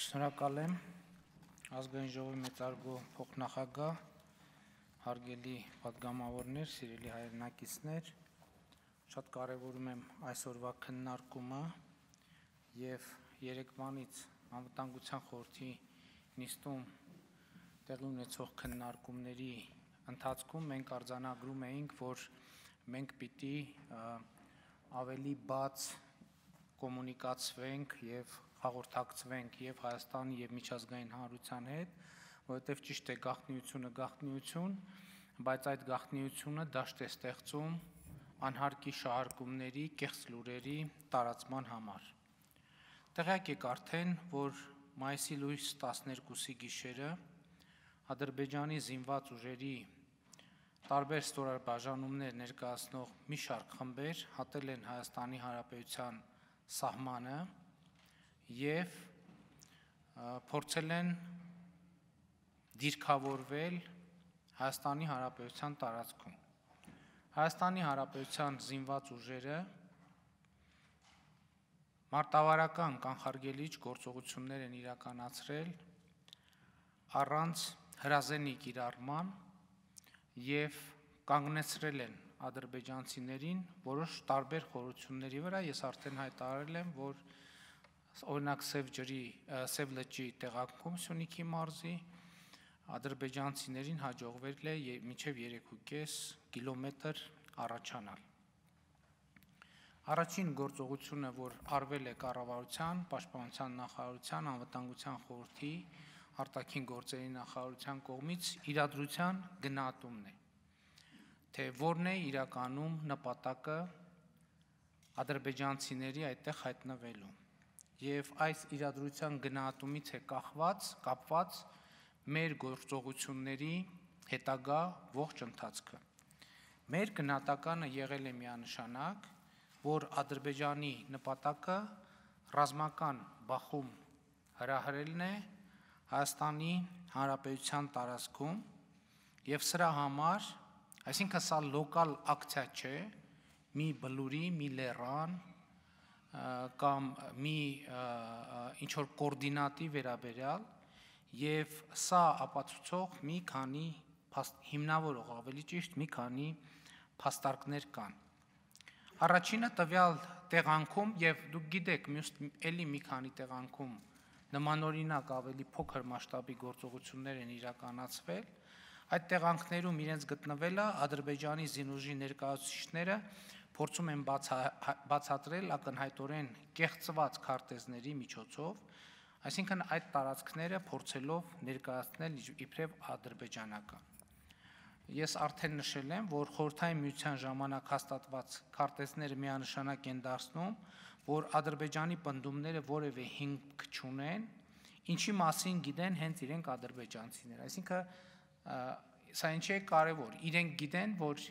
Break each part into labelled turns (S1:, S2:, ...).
S1: Շնորհակալ եմ ազգային ժողովի մեծարգո փոխնախագահ, հարգելի պատգամավորներ, սիրելի հայրենակիցներ, շատ կարևորում եմ այսօրվա քննարկումը եւ երեկվանից անվտանգության խորհրդի նիստում տեղի ունեցող քննարկումների ընթացքում մենք արձանագրում էինք, որ մենք պիտի ավելի բաց կոմունիկացվենք եւ հաղորդակցվենք եւ Հայաստանի եւ միջազգային հանրության հետ, որովհետեւ ճիշտ է գաղտնիությունը գաղտնիություն, բայց այդ գաղտնիությունը դաշտ է ստեղծում անհարկի շահարկումների, կեղծ լուրերի տարածման համար։ Տեղյակ եք արդեն, որ մայիսի լույս 12-ի գիշերը Ադրբեջանի զինված ուժերի տարբեր ստորաբաժանումներ ներկայացնող մի շարք խմբեր հատել են Հայաստանի Հանրապետության սահմանը եւ փորձել են դիրքավորվել Հայաստանի Հանրապետության տարածքում։ Հայաստանի Հանրապետության զինված ուժերը մարտավարական կանխարգելիչ գործողություններ են իրականացրել առանց հրազենի կիրառման եւ կանգնեցրել են ադրբեջանցիներին որոշ տարբեր խորհուրդների վրա։ Ես արդեն հայտարարել եմ, որ օրինակ Սև լճի տեղանքում Սյունիքի մարզի ադրբեջանցիներին հաջողվել է մինչև 3.5 կիլոմետր առաջանալ։ Առաջին գործողությունը, որ արվել է կառավարության, պաշտպանության նախարարության, անվտանգության խորհրդի, արտաքին գործերի նախարարության կողմից իրադրության գնահատումն է, թե որն է իրականում նպատակը ադրբեջանցիների այդտեղ հայտնվելու։ Եվ այս իրադրության գնահատումից է կապված մեր գործողությունների հետագա ողջ ընթացքը։ Մեր գնահատականը եղել է միանշանակ, որ Ադրբեջանի նպատակը ռազմական բախում հրահրելն է Հայաստանի Հանրապետության տարածքում եւ սրա համար, այսինքն սա լոկալ ակցիա չէ, մի բլուրի, մի լեռան կամ մի ինչ-որ կոորդինատի վերաբերյալ եւ սա ապացուցող մի քանի հիմնավորող, ավելի ճիշտ մի քանի փաստարկներ կան։ Առաջինը տվյալ տեղանքում եւ դուք գիտեք, մյուս էլի մի քանի տեղանքում նմանօրինակ ավելի փոքր մասշտաբի գործողություններ են իրականացվել։ Այդ տեղանքներում իրենց գտնվելը Ադրբեջանի զինուժի ներկայացուցիչները փորձում են բացատրել ակնհայտորեն կեղծված քարտեզների միջոցով, այսինքն այդ տարածքները փորձելով ներկայացնել իբրև ադրբեջանական։ Ես արդեն նշել եմ, որ Խորհրդային Միության ժամանակ հաստատված քարտեզները միանշանակ են դարձնում, որ Ադրբեջանի պնդումները որևէ հիմք չունեն, ինչի մասին գիտեն հենց իրենք ադրբեջանցիները։ Այսինքն սա ինչ է կարևոր, իրենք գիտեն, որ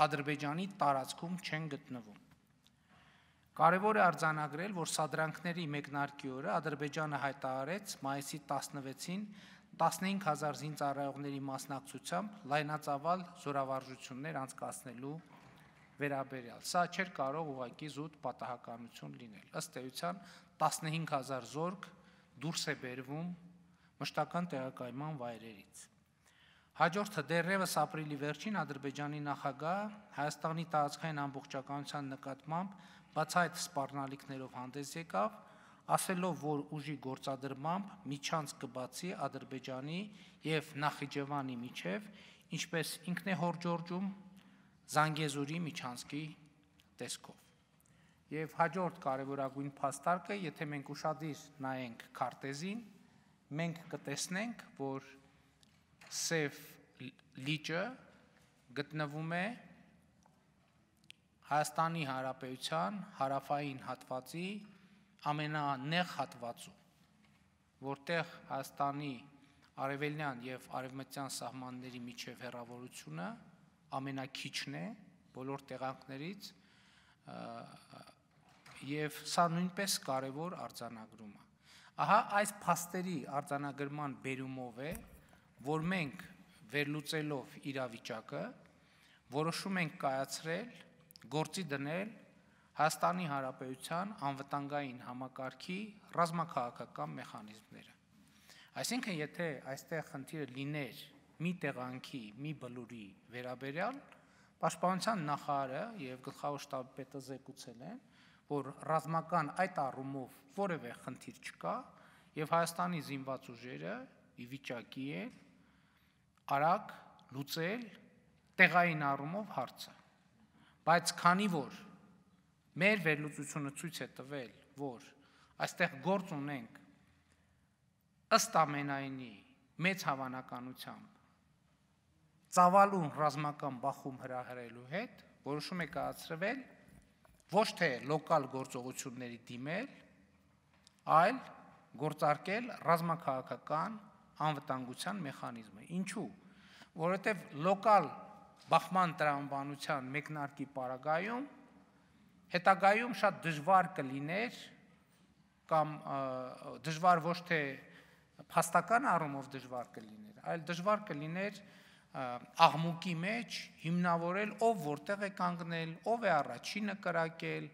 S1: Ադրբեջանի տարածքում չեն գտնվում։ Կարևոր է արձանագրել, որ սադրանքների մեկնարկի օրը Ադրբեջանը հայտարարեց մայիսի 16-ին 15000 զինծառայողների մասնակցությամբ լայնածավալ զորավարժություններ անցկացնելու վերաբերյալ։ Սա չէր կարող ուղղակի զուտ պատահականություն լինել։ Ըստ էության 15000 զորք դուրս է բերվում մշտական տեղակայման վայրերից։ Հաջորդը դեռևս ապրիլի վերջին Ադրբեջանի նախագահը Հայաստանի տարածքային ամբողջականության նկատմամբ բացահայտ սպառնալիքներով հանդես եկավ, ասելով, որ ուժի գործադրմամբ միջանց կբացի Ադրբեջանի եւ Նախիջևանի միջև, ինչպես ինքն է հորդորում Զանգեզուրի միջանցքի տեսքով։ Եվ հաջորդ կարևորագույն փաստարկը, եթե մենք ուշադիր նայենք քարտեզին, մենք կտեսնենք, որ Սև լիճը գտնվում է Հայաստանի Հանրապետության հարավային հատվածի ամենանեղ հատվածում, որտեղ Հայաստանի արևելյան եւ արևմտյան սահմանների միջև հեռավորությունը ամենաքիչն է բոլոր տեղանքներից եւ սա նույնպես կարևոր արձանագրում է։ Ահա այս փաստերի արձանագրման բերումով է, որ մենք վերլուծելով իրավիճակը որոշում ենք կայացրել, գործի դնել Հայաստանի Հանրապետության անվտանգային համակարգի ռազմաքաղաքական մեխանիզմները։ Այսինքն, եթե այստեղ խնդիրը լիներ մի տեղանքի, մի բլուրի վերաբերյալ, Պաշտպանության նախարարը եւ գլխավոր շտաբի պետը զեկուցել են, որ ռազմական այդ առումով որևէ խնդիր չկա եւ Հայաստանի զինված ուժերը ի վիճակի են արագ լուծել տեղային առումով հարցը։ Բայց քանի որ մեր վերլուծությունը ցույց է տվել, որ այստեղ գործ ունենք ըստ ամենայնի մեծ հավանականությամբ ծավալուն ռազմական բախում հրահրելու հետ, որոշում է կայացրվել ոչ թե լոկալ գործողությունների դիմել, այլ գործարկել ռազմաքաղաքական անվտանգության մեխանիզմը։ Ինչու՞։ Որովհետև լոկալ բախման տրամաբանության մեկնարկի պարագայում հետագայում շատ դժվար կլիներ կամ դժվար ոչ թե փաստական առումով դժվար կլիներ, այլ դժվար կլիներ աղմուկի մեջ հիմնավորել ով որտեղ է կանգնել, ով է առաջինը կրակել,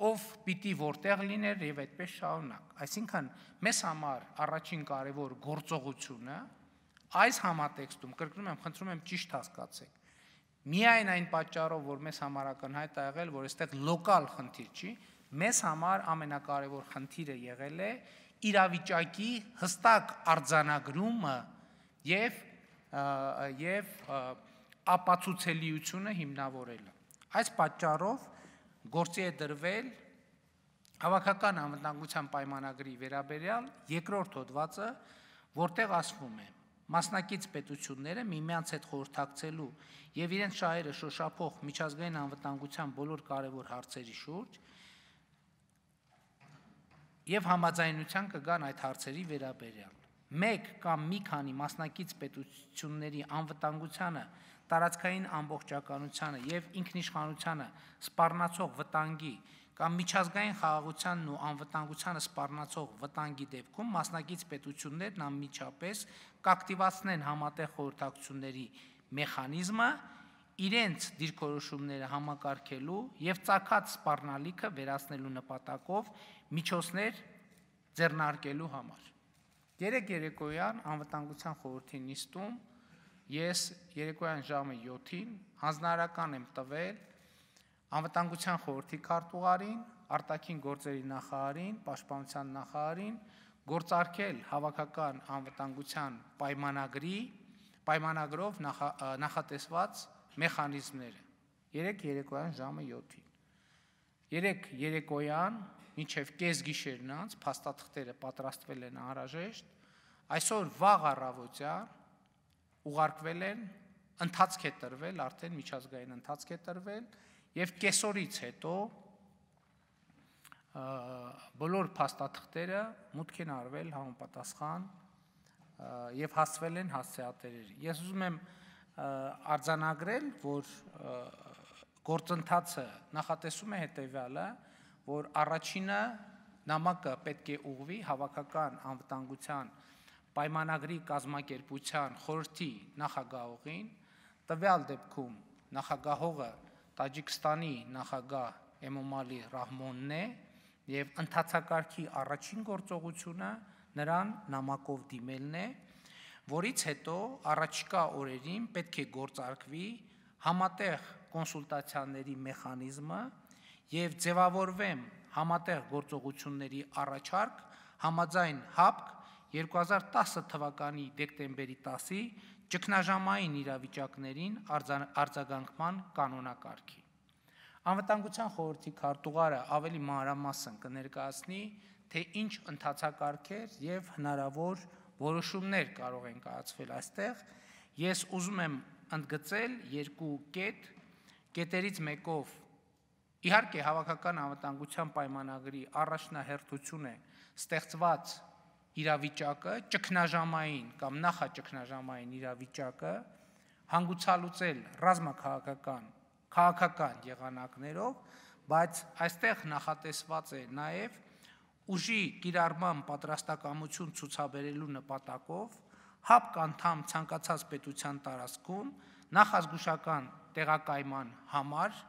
S1: ով պիտի որտեղ լիներ եւ այդպես շարունակ։ Այսինքն մեզ համար առաջին կարևոր գործողությունը այս համատեքստում, կրկնում եմ, խնդրում եմ ճիշտ հասկացեք, միայն այն պատճառով, որ մեզ համար ակնհայտ է եղել, որ այստեղ լոկալ խնդիր չի, մեզ համար ամենակարևոր խնդիրը եղել է իրավիճակի հստակ արձանագրումը եւ ապացուցելիությունը հիմնավորելը։ Այս պատճառով գործի է դրվել Հավաքական անվտանգության պայմանագրի վերաբերյալ երկրորդ հոդվածը, որտեղ ասվում է. մասնակից պետությունները միմյանց հետ խորհրդակցելու եւ իրենց շահերը շոշափող միջազգային անվտանգության բոլոր կարևոր հարցերի շուրջ եւ համաձայնության կգան այդ հարցերի վերաբերյալ։ Մեկ կամ մի քանի մասնակից պետությունների անվտանգությանը, տարածքային ամբողջականությանը եւ ինքնիշխանությանը սպառնացող վտանգի կամ միջազգային խաղաղությանն ու անվտանգությանը սպառնացող վտանգի դեպքում մասնակից պետություններն անմիջապես կակտիվացնեն համատեղ խորհրդակցությունների մեխանիզմը իրենց դիրքորոշումները համակարգելու եւ ծագած սպառնալիքը վերացնելու նպատակով միջոցներ ձեռնարկելու համար։ Երեկ երեկոյան անվտանգության խորհրդի նիստում ես երեկոյան ժամը 7-ին հանձնարարական եմ տվել անվտանգության խորհրդի քարտուղարին, արտաքին գործերի նախարարին, պաշտպանության նախարարին գործարկել հավաքական անվտանգության պայմանագրով նախատեսված մեխանիզմները։ Երեկ երեկոյան ժամը 7-ին։ Երեկ երեկոյան մինչև կեսգիշերն անց փաստաթղթերը պատրաստվել են անհրաժեշտ, այսօր վաղ առավոտյան ուղարկվել են, ընթացք է տրվել, արդեն միջազգային ընթացք է տրվել եւ կեսօրից հետո բոլոր փաստաթղթերը մուտք են արվել համապատասխան եւ հասցվել են հասցեատերերի։ Ես ուզում եմ արձանագրել, որ գործընթացը նախատեսում է հետեւյալը, որ առաջինը նամակը պետք է ուղղվի հավաքական անվտանգության պայմանագրի կազմակերպության խորհրդի նախագահողին, տվյալ դեպքում նախագահողը Տաջիկստանի նախագահ Էմոմալի Ռահմոնն է եւ ընթացակարգի առաջին գործողությունը նրան նամակով դիմելն է, որից հետո առաջիկա օրերին պետք է գործարկվի համատեղ կոնսուլտացիաների մեխանիզմը եւ ձևավորվեն համատեղ գործողությունների առաջարկ համաձայն ՀԱՊԿ 2010 թվականի դեկտեմբերի 10-ի ճգնաժամային իրավիճակներին արձագանքման կանոնակարգի։ Անվտանգության խորհրդի քարտուղարը ավելի մանրամասն կներկայացնի, թե ինչ ընթացակարգեր եւ հնարավոր որոշումներ կարող են կայացվել այստեղ։ Ես ուզում եմ ընդգծել երկու կետերից մեկով իհարկե հավաքական անվտանգության պայմանագրի առաջնահերթություն է ստեղծված իրավիճակը, ճգնաժամային կամ նախաճգնաժամային իրավիճակը հանգուցալուծել քաղաքական եղանակներով, բայց այստեղ նախատեսված է նաև ուժի կիրառման պատրաստակամություն ցուցաբերելու նպատակով ՀԱՊԿ անդամ ցանկացած պետության տարածքում նախազգուշական տեղակայման համար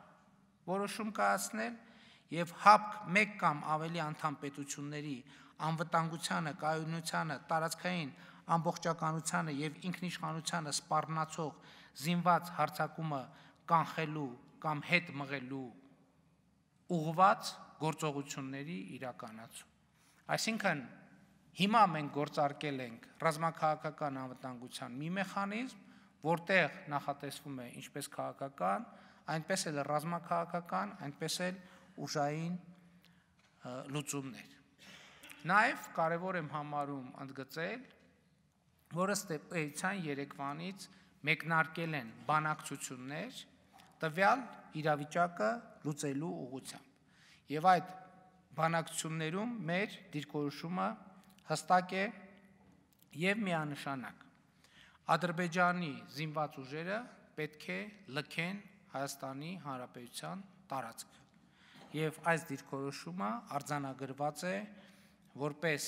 S1: որոշում կայացնել եւ հապկ մեկ կամ ավելի անդամ պետությունների անվտանգությանը, կայունությանը, տարածքային ամբողջականությանը եւ ինքնիշխանությանը սպառնացող զինված հարձակումը կանխելու կամ հետ մղելու ուղղված գործողությունների իրականացում։ Այսինքն հիմա մենք գործարկել ենք ռազմաքաղաքական անվտանգության մի մեխանիզմ, որտեղ նախատեսվում է ինչպես քաղաքական, այնպես էլ ռազմաքաղաքական, այնպես էլ ուժային լուծումներ։ Նաև կարևոր եմ համարում ընդգծել, որ ըստ էության երեկվանից մեկնարկել են բանակցություններ տվյալ իրավիճակը լուծելու ուղղությամբ։ Եվ այդ բանակցություններում մեր դիրքորոշումը հստակ է եւ միանշանակ։ Ադրբեջանի զինված ուժերը պետք է լքեն Հայաստանի Հանրապետության տարածքը։ Եվ այս դիրքորոշումը արձանագրված է որպես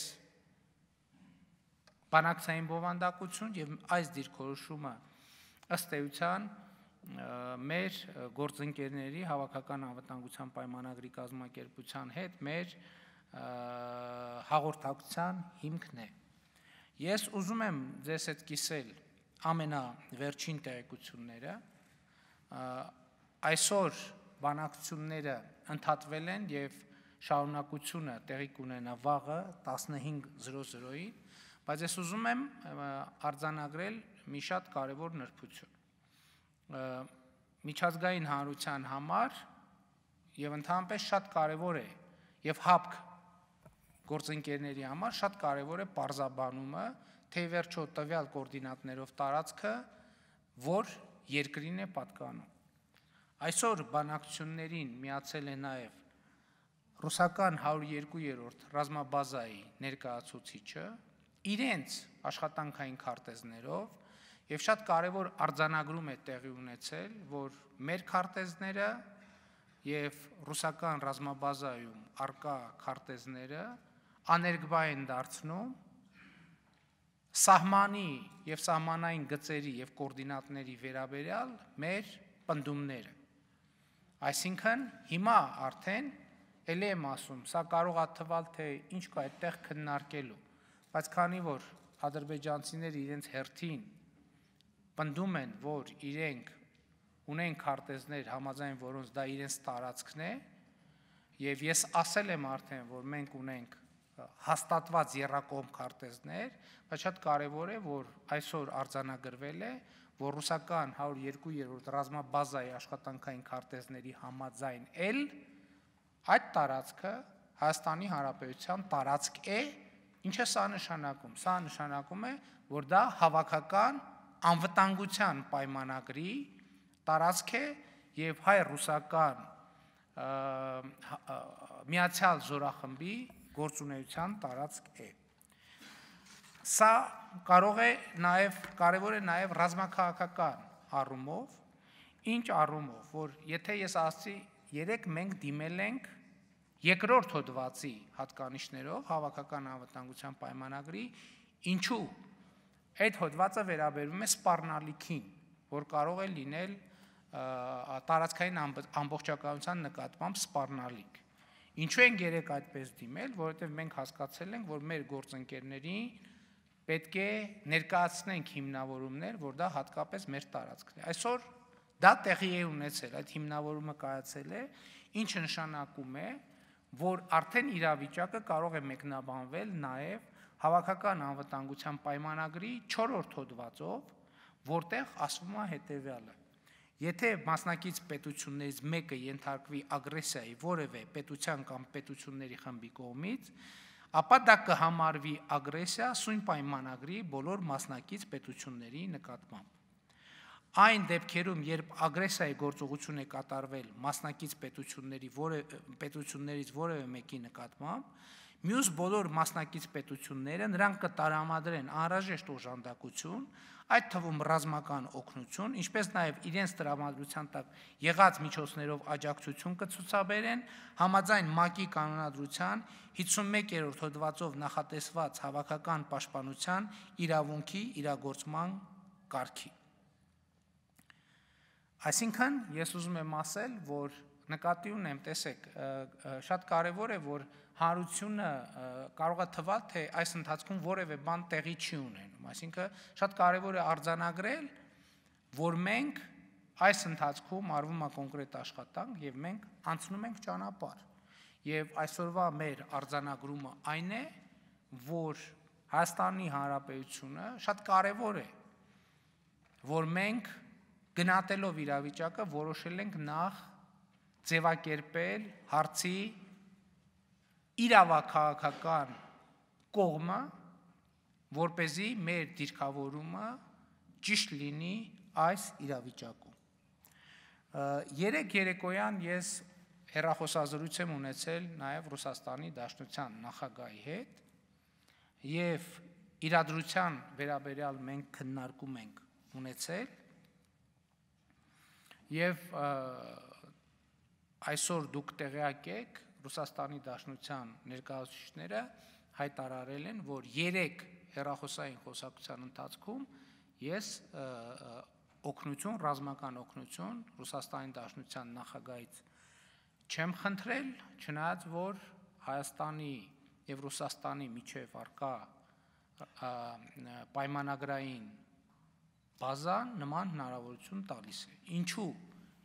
S1: բանակցային բովանդակություն եւ այս դիրքորոշումը ըստ էության մեր գործընկերների հավաքական անվտանգության պայմանագրի կազմակերպության հետ մեր հաղորդակցության հիմքն է։ Ես ուզում եմ ձեզ հետ կիսել ամենավերջին տեղեկությունները։ Այսօր բանակցությունները ընդհատվել են եւ շարունակությունը տեղի կունենա վաղը 15:00-ին, բայց ես ուզում եմ արձանագրել մի շատ կարևոր նրբություն։ Միջազգային հանրության համար եւ ընդհանրապես շատ կարևոր է եւ հապկ գործընկերների համար շատ կարևոր է պարզաբանումը, թե վերջո տվյալ կոորդինատներով տարածքը որ երկրին է պատկանում։ Այսօր բանակցություններին միացել է նաև ռուսական 102-րդ ռազմաբազայի ներկայացուցիչը իրենց աշխատանքային քարտեզներով եւ շատ կարևոր արձանագրում է տեղի ունեցել, որ մեր քարտեզները եւ ռուսական ռազմաբազայում արկա քարտեզները աներկբա են դարձնում սահմանի եւ սահմանային գծերի եւ կոորդինատների վերաբերյալ մեր պնդումները։ Այսինքն հիմա արդեն ելի եմ ասում, սա կարող է թվալ, թե ինչ կա այդտեղ քննարկելու, բայց քանի որ ադրբեջանցիները իրենց հերթին պնդում են, որ իրենք ունեն քարտեզներ, համաձայն որոնց դա իրենց տարածքն է, եւ ես ասել եմ արդեն, որ մենք ունենք հաստատված եռակողմ քարտեզներ, բայց շատ կարևոր է, որ այսօր արձանագրվել է, որ ռուսական 102-րդ ռազմաբազայի աշխատանքային քարտեզների համաձայն էլ այդ տարածքը Հայաստանի Հանրապետության տարածք է, ինչը սա նշանակում։ Սա նշանակում է, որ դա հավաքական անվտանգության պայմանագրի տարածք է եւ հայ-ռուսական միացյալ զորախմբի գործունեության տարածք է։ Սա կարևոր է նաև ռազմաքաղաքական առումով, ինչ առումով, որ եթե ես ասացի, երեք մենք դիմել ենք երկրորդ հոդվածի հատկանիշներով հավաքական անվտանգության պայմանագրի, ինչու այդ հոդվածը վերաբերում է սպառնալիքին, որ կարող է լինել տարածքային ամբողջականության նկատմամբ սպառնալիք։ Ինչու ենք երեք այդպես դիմել, որովհետև մենք հասկացել ենք, որ մեր գործընկերներին պետք է ներկայացնենք հիմնավորումներ, որ դա հատկապես մեր տարածքն է։ Այսօր դա տեղի է ունեցել, այդ հիմնավորումը կայացել է, ինչը նշանակում է, որ արդեն իրավիճակը կարող է մեկնաբանվել նաև հավաքական անվտանգության պայմանագրի 4-րդ հոդվածով, որտեղ ասվում է հետևյալը. Եթե մասնակից պետություններից մեկը ենթարկվի ագրեսիայի որևէ պետության կամ պետությունների խմբի կողմից, ապա դա կհամարվի ագրեսիա սույն պայմանագրի բոլոր մասնակից պետությունների նկատմամբ։ Այն դեպքերում, երբ ագրեսիայի գործողություն է կատարվել մասնակից պետություններից որևէ մեկի նկատմամբ, մյուս բոլոր մասնակից պետությունները նրանք կտարամադրեն անհրաժեշտ օժանդակություն, այդ թվում ռազմական օգնություն, ինչպես նաև իրենց տրամադրության տակ եղած միջոցներով աջակցություն կցուցաբերեն համաձայն ՄԱԿ-ի կանոնադրության 51-րդ հոդվածով նախատեսված հավաքական պաշտպանության իրավունքի իրագործման կարգի։ Այսինքն, ես ուզում եմ ասել, որ նկատի ունեմ, տեսեք, շատ կարևոր է, որ հանրությունը կարող է թվալ, թե այս ընթացքում որևէ բան տեղի չի ունենում, այսինքն շատ կարևոր է արձանագրել, որ մենք այս ընթացքում արվում է կոնկրետ աշխատանք եւ մենք անցնում ենք ճանապարհ։ Եվ այսօրվա մեր արձանագրումը այն է, որ Հայաստանի Հանրապետությունը շատ կարևոր է, որ մենք գնահատելով իրավիճակը որոշել ենք նախ ձևակերպել հարցի իրավաքաղաքական կողմը, որպեսզի մեր դիրքավորումը ճիշտ լինի այս իրավիճակում։ Երեկ երեկոյան ես հեռախոսազրույց եմ ունեցել նաև Ռուսաստանի Դաշնության նախագահի հետ եւ իրադրության վերաբերյալ մենք քննարկում ենք ունեցել եւ այսօր դուք տեղյակ եք Ռուսաստանի Դաշնության ներկայացուցիչները հայտարարել են, որ 3 հեռախոսային խոսակցության ընթացքում ես օգնություն, ռազմական օգնություն Ռուսաստանի Դաշնության նախագահից չեմ խնդրել, չնայած որ Հայաստանի եւ Ռուսաստանի միջև առկա պայմանագրային բազան նման հնարավորություն տալիս է։ Ինչու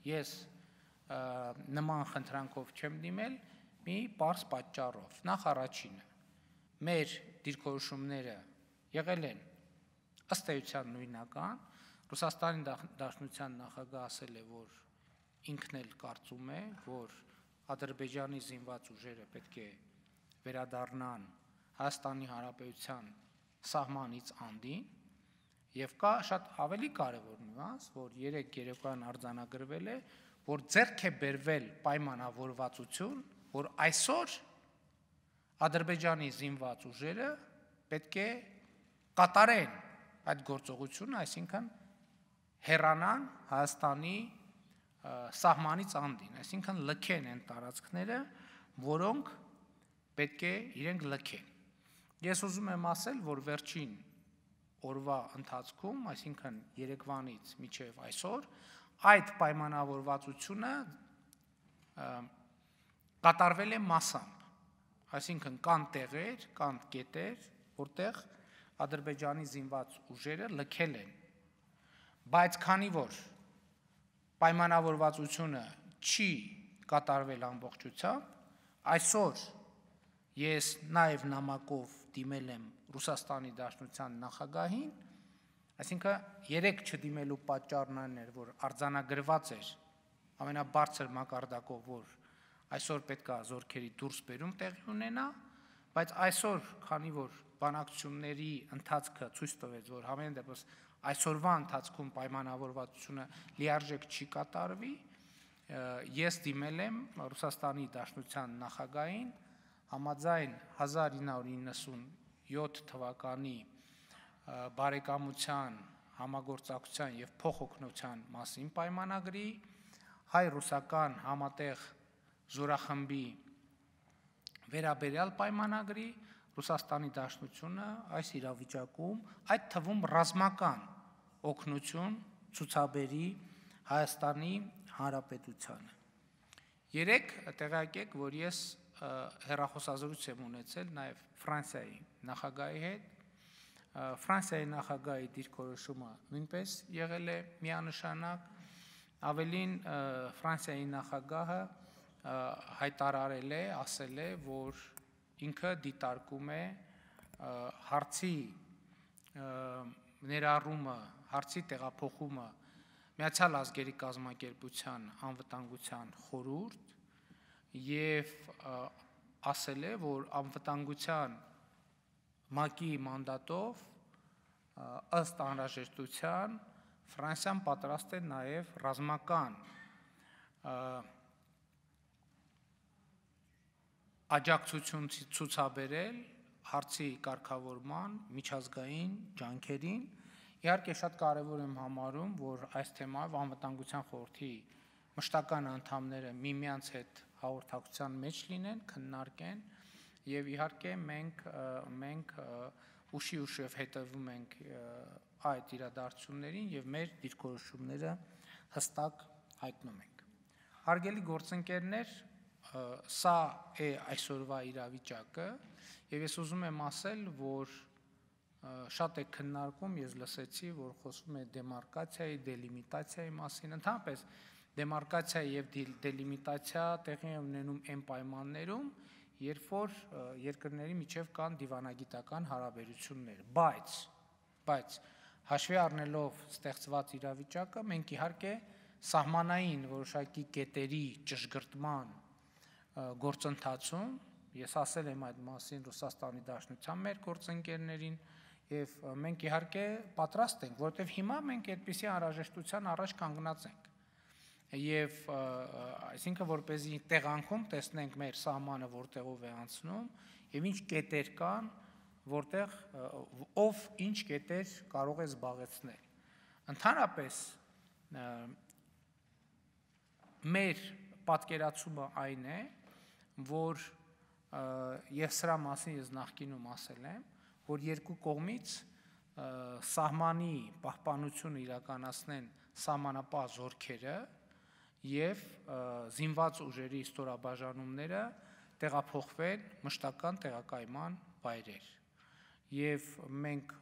S1: ես նման խնդրանքով չեմ դիմել, մի պարզ պատճառով։ Նախ առաջինը, մեր դիրքորոշումները եղել են ըստ էության նույնական, Ռուսաստանի Դաշնության նախագահը ասել է, որ ինքն էլ կարծում է, որ Ադրբեջանի զինված ուժերը պետք է վերադառնան Հայաստանի Հանրապետության սահմանից անդին եւ կա շատ ավելի կարևոր նյուանս, որ 3 երեկոյան արձանագրվել է, որ ձեռք է բերվել պայմանավորվածություն, որ այսօր Ադրբեջանի զինված ուժերը պետք է կատարեն այդ գործողությունը, այսինքն հեռանան Հայաստանի սահմանից անդին, այսինքն լքեն են տարածքները, որոնք պետք է իրենք լքեն։ Ես ուզում եմ ասել, որ վերջին օրվա ընթացքում, այսինքն երեկվանից մինչև այսօր, այդ պայմանավորվածությունը կատարվել է մասամբ, այսինքն կան տեղեր, կան կետեր, որտեղ Ադրբեջանի զինված ուժերը լքել են, բայց քանի որ պայմանավորվածությունը չի կատարվել ամբողջությամբ, այսօր ես նաև նամակով դիմել եմ Ռուսաստանի Դաշնության նախագահին, այսինքն 3 չդիմելու պատճառն այն էր, որ արձանագրված էր ամենաբարձր մակարդակով, որ այսօր պետք է զորքերի դուրսբերում տեղի ունենա, բայց այսօր, քանի որ բանակցությունների ընթացքը ցույց տվեց, որ համենայն դեպս այսօրվա ընթացքում պայմանավորվածությունը լիարժեք չի կատարվի, ես դիմել եմ Ռուսաստանի Դաշնության նախագահին համաձայն 1997 թվականի բարեկամության, համագործակցության եւ փոխօգնության մասին պայմանագրի, հայ-ռուսական համատեղ զորախմբի վերաբերյալ պայմանագրի, Ռուսաստանի Դաշնությունը այս իրավիճակում, այդ թվում ռազմական օգնություն ցուցաբերի Հայաստանի Հանրապետությանը։ 3 տեղյակ եք, որ ես հեռախոսազրույց եմ ունեցել նաև Ֆրանսիայի նախագահի հետ։ Ֆրանսիայի նախագահի դիրքորոշումը նույնպես եղել է միանշանակ, ավելին Ֆրանսիայի նախագահը հայտարարել է, ասել է, որ ինքը դիտարկում է հարցի ներառումը, հարցի տեղափոխումը Միացյալ Ազգերի կազմակերպության անվտանգության խորհուրդ եւ ասել է, որ անվտանգության ՄԱԿ-ի մանդատով ըստ անհրաժեշտության Ֆրանսիան պատրաստ է նաեւ ռազմական աջակցություն ցուցաբերել հարցի կարգավորման միջազգային ջանքերին։ Իհարկե շատ կարևոր եմ համարում, որ այս թեմայով անվտանգության խորհրդի մշտական անդամները միմյանց հետ հաղորդակցության մեջ լինեն, քննարկեն եւ իհարկե մենք ուշիև հետևում ենք այդ իրադարձություններին եւ մեր դիրքորոշումները հստակ հայտնում ենք։ Հարգելի գործընկերներ, սա է այսօրվա իրավիճակը, եւ ես ուզում եմ ասել, որ շատ է քննարկում, ես լսեցի, որ խոսվում է դեմարկացիայի, դելիմիտացիայի մասին, ընդհանրապես դեմարկացիա եւ դելիմիտացիա տեղի են ունենում այն պայմաններում, երբ որ երկրների միջև կան դիվանագիտական հարաբերություններ, բայց հաշվի առնելով ստեղծված իրավիճակը, մենք իհարկե սահմանային որոշակի կետերի ճշգրտման գործընթացում, ես ասել եմ այդ մասին Ռուսաստանի Դաշնության մեր գործընկերներին, եւ մենք իհարկե պատրաստ ենք, որովհետեւ հիմա մենք այդպիսի անհրաժեշտության առաջ կանգնած ենք։ Եվ այսինքն որպեսզի տեղանքում տեսնենք մեր սահմանը որտեղով է անցնում եւ ինչ կետեր կան, որտեղ ով ինչ կետեր կարող է զբաղեցնել։ Ընդհանրապես մեր պատկերացումը այն է, որ եւ սրա մասին ես նախկինում ասել եմ, որ երկու կողմից սահմանի պահպանությունը իրականացնեն սահմանապահ զորքերը եւ զինված ուժերի ստորաբաժանումները տեղափոխվեն մշտական տեղակայման վայրեր։ Եվ մենք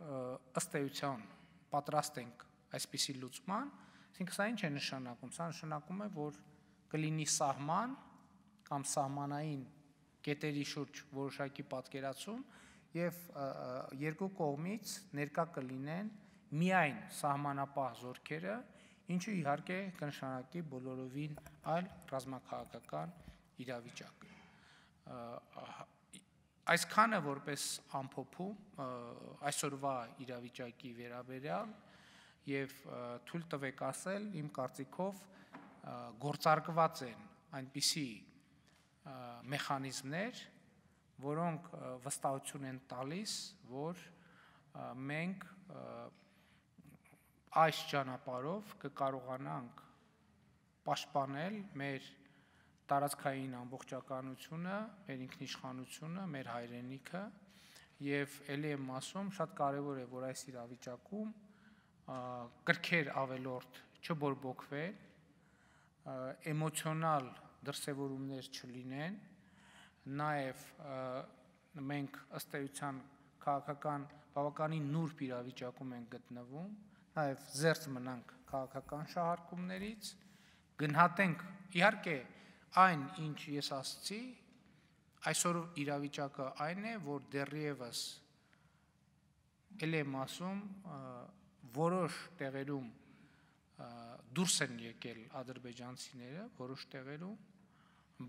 S1: ըստ էության պատրաստ ենք այսպիսի լուծման, այսինքն սա ինչ է նշանակում, սա նշանակում է, որ կլինի սահման կամ սահմանային կետերի շուրջ որոշակի պատկերացում եւ երկու կողմից ներկա կլինեն միայն սահմանապահ զորքերը, ինչը իհարկե կնշանակի բոլորովին այլ ռազմաքաղաքական իրավիճակ։ Այսքանը որպես ամփոփում այսօրվա իրավիճակի վերաբերյալ եւ թույլ տվեք ասել, իմ կարծիքով գործարկված են այնպիսի մեխանիզմներ, որոնք վստահություն են տալիս, որ մենք այս ճանապարհով կկարողանանք պաշտպանել մեր տարածքային ամբողջականությունը, մեր ինքնիշխանությունը, մեր հայրենիքը եւ ելի եմ ասում, շատ կարեւոր է, որ այս իրավիճակում կրքեր ավելորդ չբորբոքվեն, էմոցիոնալ դրսևորումներ չլինեն, նաեւ մենք ըստ էության քաղաքական բավականին նուրբ իրավիճակում ենք գտնվում, նաեւ զերծ մնանք քաղաքական շահարկումներից, գնահատենք իհարկե այն, ինչ ես ասացի, այսօր իրավիճակը այն է, որ դեռևս ել եմ ասում, որոշ տեղերում դուրս են եկել ադրբեջանցիները, որոշ տեղերում,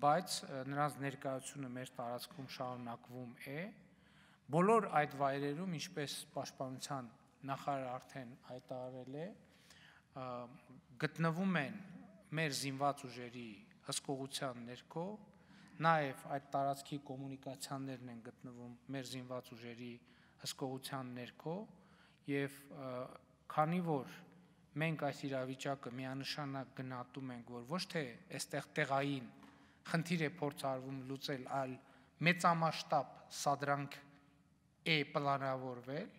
S1: բայց նրանց ներկայությունը մեր տարածքում շարունակվում է, բոլոր այդ վայրերում, ինչպես պաշտպանության նախարարը արդեն հայտարարել է, գտնվում են մեր զինված ուժերի հսկողության ներքո, նաև այդ տարածքի կոմունիկացիաներն են գտնվում մեր զինված ուժերի հսկողության ներքո, եւ քանի որ մենք այս իրավիճակը միանշանակ գնահատում ենք, որ ոչ թե այստեղ տեղային խնդիր է փորձարվում լուծել, այլ մեծամասշտաբ սադրանք է պլանավորվել,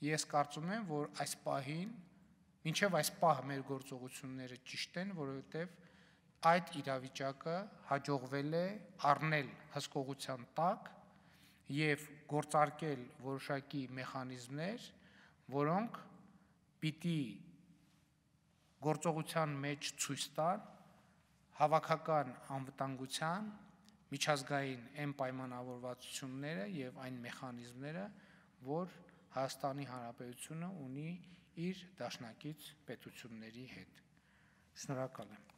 S1: ես կարծում եմ, որ այս պահին, մինչև այս պահ մեր գործողությունները ճիշտ են, որովհետև այդ իրավիճակը հաջողվել է առնել հսկողության տակ եւ գործարկել որոշակի մեխանիզմներ, որոնք պիտի գործողության մեջ ցույց տան հավաքական անվտանգության միջազգային այն պայմանավորվածությունները եւ այն մեխանիզմները, որ Հայաստանի Հանրապետությունը ունի իր դաշնակից պետությունների հետ։ Շնորհակալ եմ։